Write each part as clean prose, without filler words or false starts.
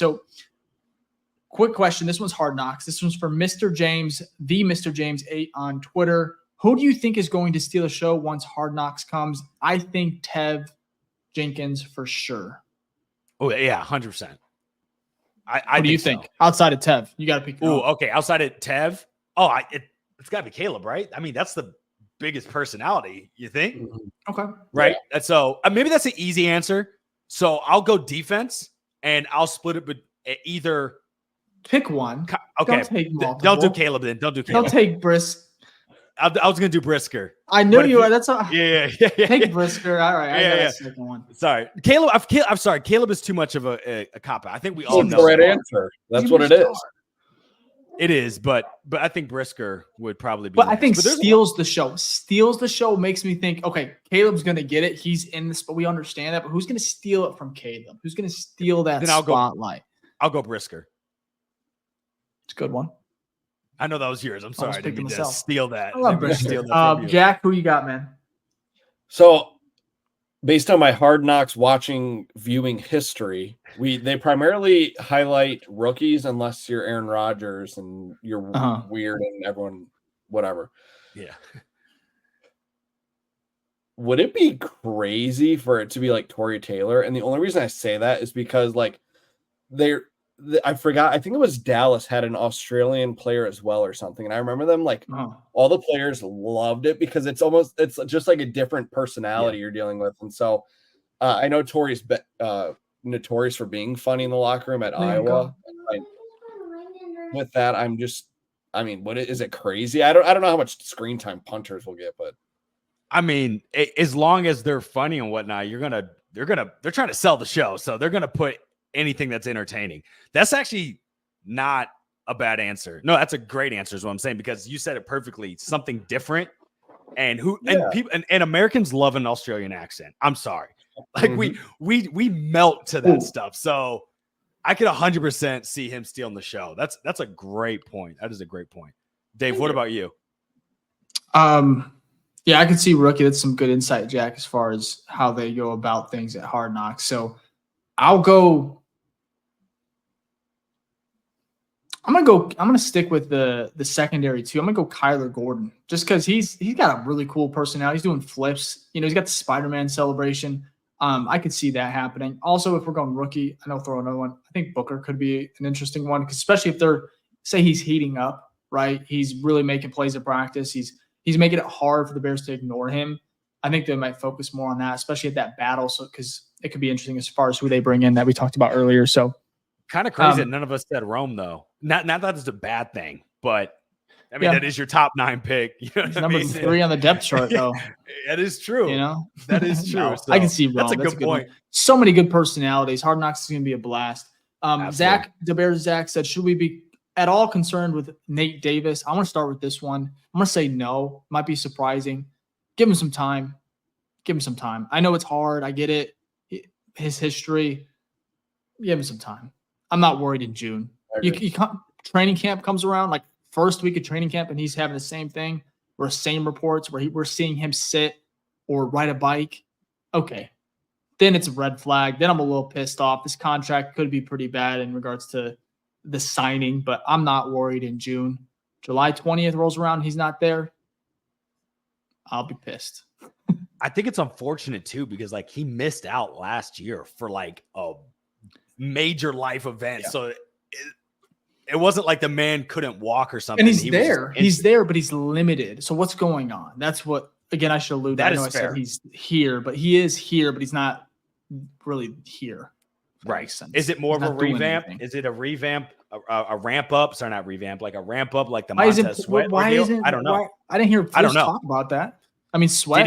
So quick question. This one's Hard Knocks. This one's for Mr. James, the Mr. James 8 on Twitter. Who do you think is going to steal the show once Hard Knocks comes? I think Tev Jenkins for sure. Oh, yeah, 100%. What do you think? Outside of Tev, you got to pick. Oh, okay. Outside of Tev, it's got to be Caleb, right? I mean, that's the biggest personality. You think? Okay, right. Yeah. So maybe that's an easy answer. So I'll go defense, and I'll split it, but either pick one. Okay, don't do Caleb then. Don't do Caleb. Don't take Brisk. I was gonna do Brisker. I knew you were. That's all. Yeah. Take Brisker. All right. I got a second one. Sorry, Caleb. I'm sorry. Caleb is too much of a cop out. I think we all know the right answer. That's what it is. It is, but I think Brisker would probably be. But next. I think steals the show. Steals the show makes me think. Okay, Caleb's gonna get it. He's in this, but we understand that. But who's gonna steal it from Caleb? Who's gonna steal that spotlight? I'll go Brisker. It's a good one. I know that was yours. I'm sorry. I didn't mean to steal that. I love steal that Jack, who you got, man? So, based on my Hard Knocks viewing history, they primarily highlight rookies unless you're Aaron Rodgers and you're weird and everyone, whatever. Yeah. Would it be crazy for it to be like Torrey Taylor? And the only reason I say that is because I forgot. I think it was Dallas had an Australian player as well or something. And I remember them all the players loved it because it's just like a different personality you're dealing with. And so I know Torrey's notorious for being funny in the locker room at Iowa. With that, is it crazy? I don't know how much screen time punters will get, but I mean, as long as they're funny and whatnot, they're trying to sell the show. So they're going to put anything that's entertaining. That's actually not a bad answer. No, that's a great answer is what I'm saying, because you said it perfectly. Something different. And people and Americans love an Australian accent. I'm sorry. Like we melt to that stuff. So I could 100% see him stealing the show. That's a great point. That is a great point. Dave, what about you? Yeah, I can see rookie. That's some good insight, Jack, as far as how they go about things at Hard Knocks. So I'm gonna stick with the secondary too. I'm gonna go Kyler Gordon just because he's got a really cool personality. He's doing flips. He's got the Spider-Man celebration. I could see that happening. Also, if we're going rookie, I know throw another one. I think Booker could be an interesting one, especially if he's heating up, right? He's really making plays at practice. He's making it hard for the Bears to ignore him. I think they might focus more on that, especially at that battle. So because it could be interesting as far as who they bring in that we talked about earlier. So kind of crazy that none of us said Rome though. Not that it's a bad thing, but I mean that is your top 9 pick. You know, number 3 on the depth chart though. That is true. That is true. No, so, I can see Rome. That's a good point. One. So many good personalities. Hard Knocks is going to be a blast. Zach said, should we be at all concerned with Nate Davis? I want to start with this one. I'm going to say no. Might be surprising. Give him some time. I know it's hard. I get it. His history. Give him some time. I'm not worried in June. Training camp comes around, like first week of training camp, and he's having the same thing. Same reports where we're seeing him sit or ride a bike. Okay. Then it's a red flag. Then I'm a little pissed off. This contract could be pretty bad in regards to the signing, but I'm not worried in June. July 20th rolls around, he's not there. I'll be pissed. I think it's unfortunate too, because he missed out last year for a major life event. Yeah. So it wasn't like the man couldn't walk or something. And he's there, but he's limited. So what's going on? That's what, again, I should allude to. I know I said he's here, but he is here, but he's not really here. Right. Is it more of a revamp? Is it a revamp, a ramp up? Sorry, not revamp, like a ramp up, like the Montez Sweat? I don't know. I didn't hear Bruce talk about that. I mean, Sweat.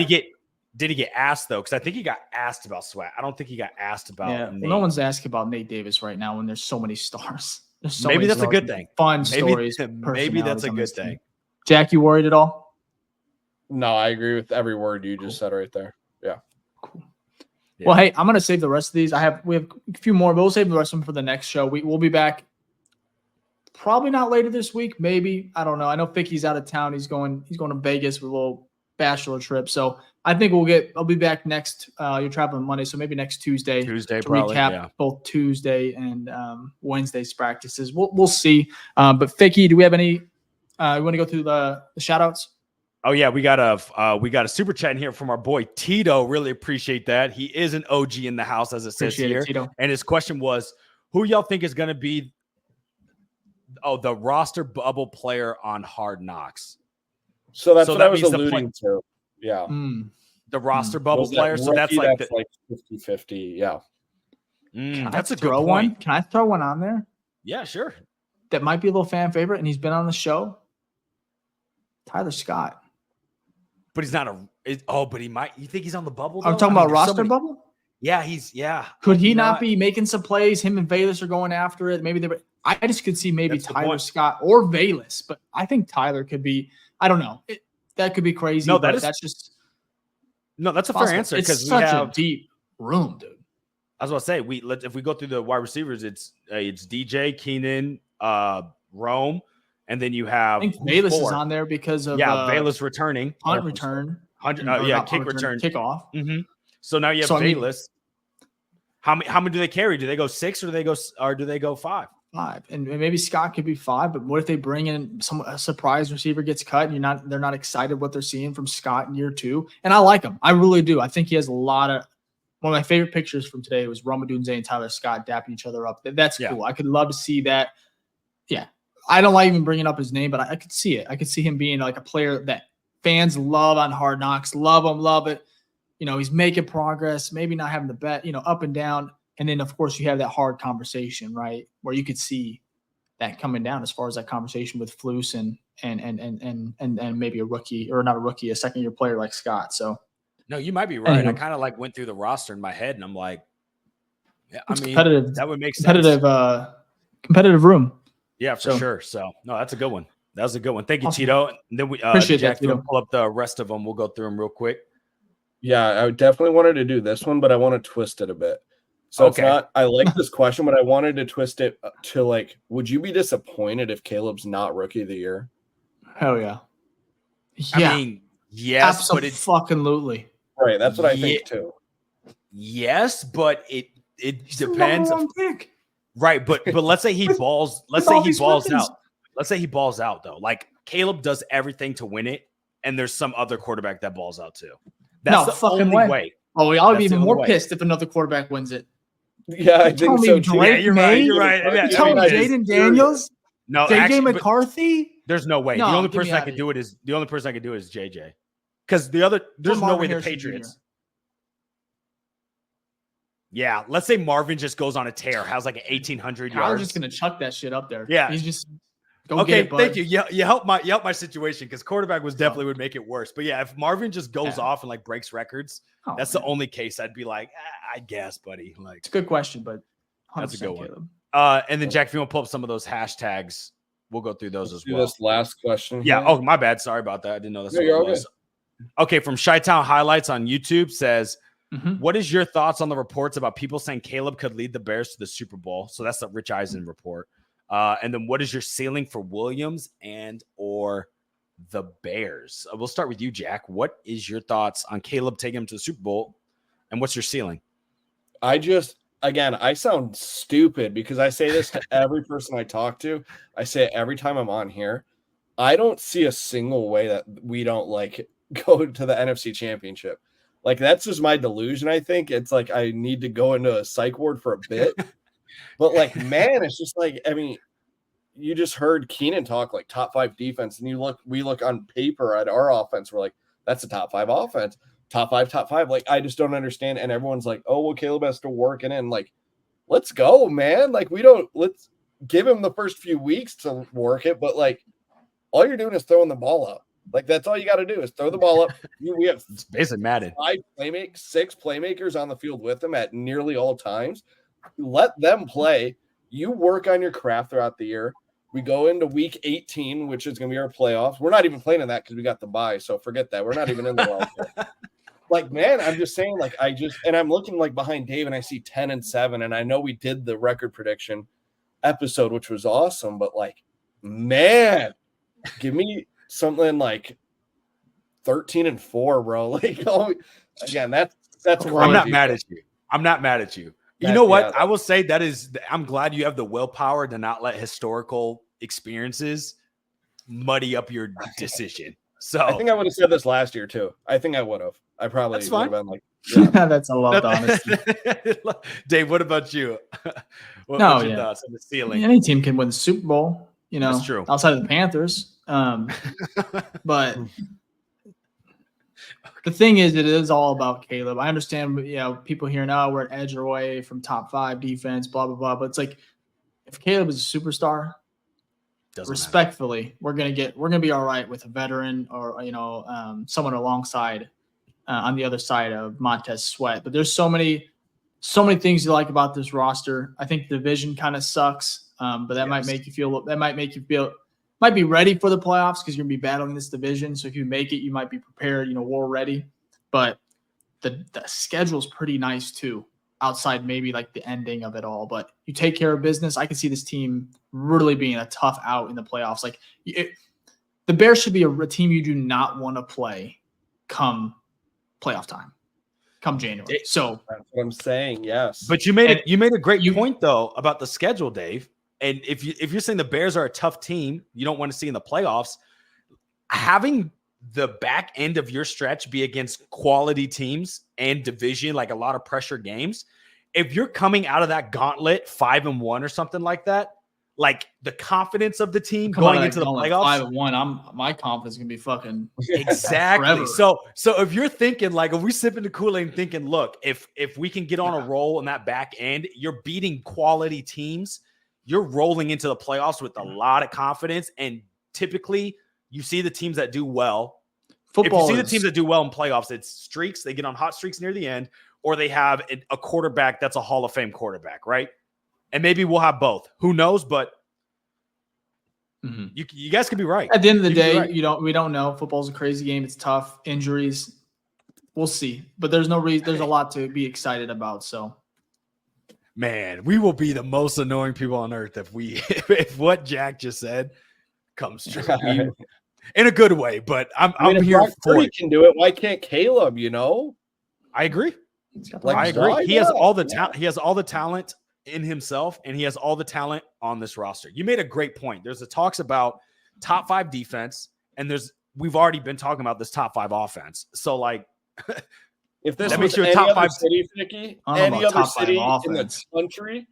Did he get asked though? Because I think he got asked about Sweat. I don't think he got asked about. No one's asking about Nate Davis right now when there's so many stars. Maybe that's a good thing. Fun stories. Maybe that's a good thing. Jack, you worried at all? No, I agree with every word you just said right there. Yeah. Cool. Yeah. Well, hey, I'm gonna save the rest of these. We have a few more, but we'll save the rest of them for the next show. We'll be back. Probably not later this week. Maybe, I don't know. I know Ficky's out of town. He's going to Vegas with a little bachelor trip. So I think I'll be back next. You're traveling Monday, so maybe next Tuesday. Tuesday, to probably. recap Yeah. both Tuesday and Wednesday's practices. We'll see. But Ficky, do we have any? You want to go through the shout outs? Oh yeah, we got a super chat in here from our boy Tito. Really appreciate that. He is an OG in the house, as it says here. Tito. And his question was, who y'all think is going to be the roster bubble player on Hard Knocks? So that's what I was alluding to. Yeah. The roster bubble player. So that's like 50-50. Yeah. That's a good point. One? Can I throw one on there? Yeah, sure. That might be a little fan favorite, and he's been on the show. Tyler Scott. But he's not but he might. You think he's on the bubble? I'm talking about roster bubble? Yeah, Could he not be making some plays? Him and Velas are going after it. Maybe I just could see maybe Tyler Scott or Velas, but I think Tyler could be. I don't know. That could be crazy. No, that's a fair answer because we have a deep room, dude. I was about to say if we go through the wide receivers, it's DJ, Keenan, Rome, and then you have. I think Velas is on there because of Velas returning, punt return, kick return, kickoff. Mm-hmm. So now you have Velas. How many do they carry? Do they go 6 or do they go 5? 5, and maybe Scott could be 5. But what if they bring in a surprise receiver gets cut and they're not excited what they're seeing from Scott in year 2? And I like him, I really do. I think he has a lot of. One of my favorite pictures from today was Rome Odunze and Tyler Scott dapping each other up. That's cool. I could love to see that. Yeah, I don't like even bringing up his name, but I could see it. I could see him being like a player that fans love on Hard Knocks, love it. He's making progress, maybe not having the bet, up and down. And then, of course, you have that hard conversation, right, where you could see that coming down as far as that conversation with Flus and maybe a rookie or not a rookie, a second-year player like Scott. So, no, you might be right. Anyway. I kind of went through the roster in my head, and I'm like, yeah, I mean, that would make sense. Competitive room. Yeah, for sure. So, no, that's a good one. That was a good one. Thank you, awesome. Tito. And then we appreciate Jack, that, Tito. pull up the rest of them. We'll go through them real quick. Yeah, I definitely wanted to do this one, but I want to twist it a bit. So it's not. I like this question, but I wanted to twist it to would you be disappointed if Caleb's not Rookie of the Year? Hell yeah. I mean, yes, absolutely. Right, that's what I think too. Yes, but it depends. Right, but let's say he balls. Let's say he balls out. Let's say he balls out though. Like Caleb does everything to win it, and there's some other quarterback that balls out too. That's the only way. Oh, I'll be even more pissed if another quarterback wins it. Yeah, I think so too. Yeah, you're right. You're right. You told me Jaden Daniels? No, JJ McCarthy? There's no way. The only person I could do it is JJ. Because there's no way the Patriots. Yeah, let's say Marvin just goes on a tear, has like 1,800 yards. I was just gonna chuck that shit up there. Yeah, he's just okay. Thank you. You help my situation because quarterback definitely would make it worse. But yeah, if Marvin just goes off and breaks records, that's the only case I'd be like, I guess, buddy. It's a good question, but that's a good one. And then Jack, if you want to pull up some of those hashtags, we'll go through those as well. This last question. Yeah. Here. Oh, my bad. Sorry about that. I didn't know that's what it was. Okay, from Chi-Town Highlights on YouTube says, what is your thoughts on the reports about people saying Caleb could lead the Bears to the Super Bowl? So that's the Rich Eisen report. And then what is your ceiling for Williams and or the Bears? We'll start with you, Jack. What is your thoughts on Caleb taking him to the Super Bowl? And what's your ceiling? I sound stupid because I say this to every person I talk to. I say it every time I'm on here. I don't see a single way that we don't go to the NFC Championship. That's just my delusion. I think it's I need to go into a psych ward for a bit. But man, it's just you just heard Keenan talk top 5 defense, and we look on paper at our offense. We're like, that's a top 5 offense, top 5. I just don't understand. And everyone's like, oh, well, Caleb has to work it in. Let's go, man. Let's give him the first few weeks to work it. But all you're doing is throwing the ball up. That's all you got to do is throw the ball up. We have it's basically Madden. 6 playmakers on the field with them at nearly all times. Let them play. You work on your craft throughout the year. We go into week 18, which is going to be our playoffs. We're not even playing in that because we got the bye. So forget that. We're not even in the wild. Man, I'm just saying, and I'm looking behind Dave and I see 10-7. And I know we did the record prediction episode, which was awesome. But man, give me something 13-4, bro. Like, oh, again, that's crazy. I'm not mad at you. I'm not mad at you. You know what? I will say I'm glad you have the willpower to not let historical experiences muddy up your decision. So I think I would have said this last year too. I think I would have. I probably would have been like, that's a lot of honesty. Dave, what about you? What's your thoughts on the ceiling? Any team can win the Super Bowl, That's true. outside of the Panthers. But the thing is, it is all about Caleb. I understand, people here now we're an edge away from top 5 defense, blah, blah, blah. But it's like, if Caleb is a superstar, respectfully, we're gonna be all right with a veteran or someone alongside on the other side of Montez Sweat. But there's so many things you like about this roster. I think the division kind of sucks, but that might make you feel might be ready for the playoffs because you're gonna be battling this division. So if you make it, you might be prepared, war ready. But the schedule is pretty nice too, outside maybe like the ending of it all. But you take care of business. I can see this team really being a tough out in the playoffs. Like the Bears should be a team you do not want to play come playoff time, come January. So that's what I'm saying. Yes, but you made a great point though about the schedule, Dave. And if you're saying the Bears are a tough team, you don't want to see in the playoffs, having the back end of your stretch be against quality teams and division, like a lot of pressure games. If you're coming out of that gauntlet 5-1 or something like that, like the confidence of the team going into the playoffs, 5-1, my confidence is gonna be fucking exactly. So if you're thinking like, if we sip into Kool-Aid and thinking, look, if we can get on a roll in that back end, you're beating quality teams. You're rolling into the playoffs with a lot of confidence, and typically you see the teams that do well. If you see the teams that do well in playoffs, it's streaks. They get on hot streaks near the end, or they have a quarterback that's a Hall of Fame quarterback, right? And maybe we'll have both. Who knows? But you guys could be right. At the end of the day, we don't know. Football's a crazy game. It's tough. Injuries. We'll see. But there's no reason. There's a lot to be excited about. So. Man, we will be the most annoying people on earth if what Jack just said comes true in a good way. But I'm here for it. Can do it. Why can't Caleb? I agree. I agree. He has all the talent. He has all the talent in himself, and he has all the talent on this roster. You made a great point. There's the talks about top 5 defense, and we've already been talking about this top 5 offense. So like. If this was any top 5 city, Nicky, any other city in the country,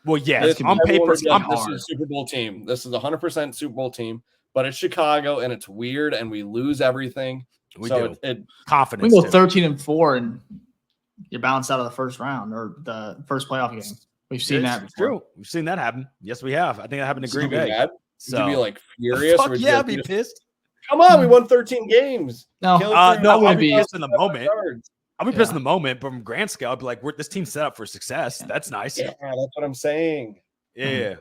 well, yes, on paper, this is a Super Bowl team. This is 100% Super Bowl team, but it's Chicago and it's weird, and we lose everything. Confidence. We go 13-4, and you're bounced out of the first round or the first playoff game. We've seen that. It's true. We've seen that happen. Yes, we have. I think that happened to Green Bay. So, would you be like furious? Fuck yeah, I'd be pissed. Come on, we won 13 games. No, I'll be pissed in the moment. I'll be pissed in the moment, but from grand scale, I'll be like, this team's set up for success. That's nice. Yeah, that's what I'm saying. Yeah.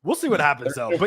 We'll see what happens, though. But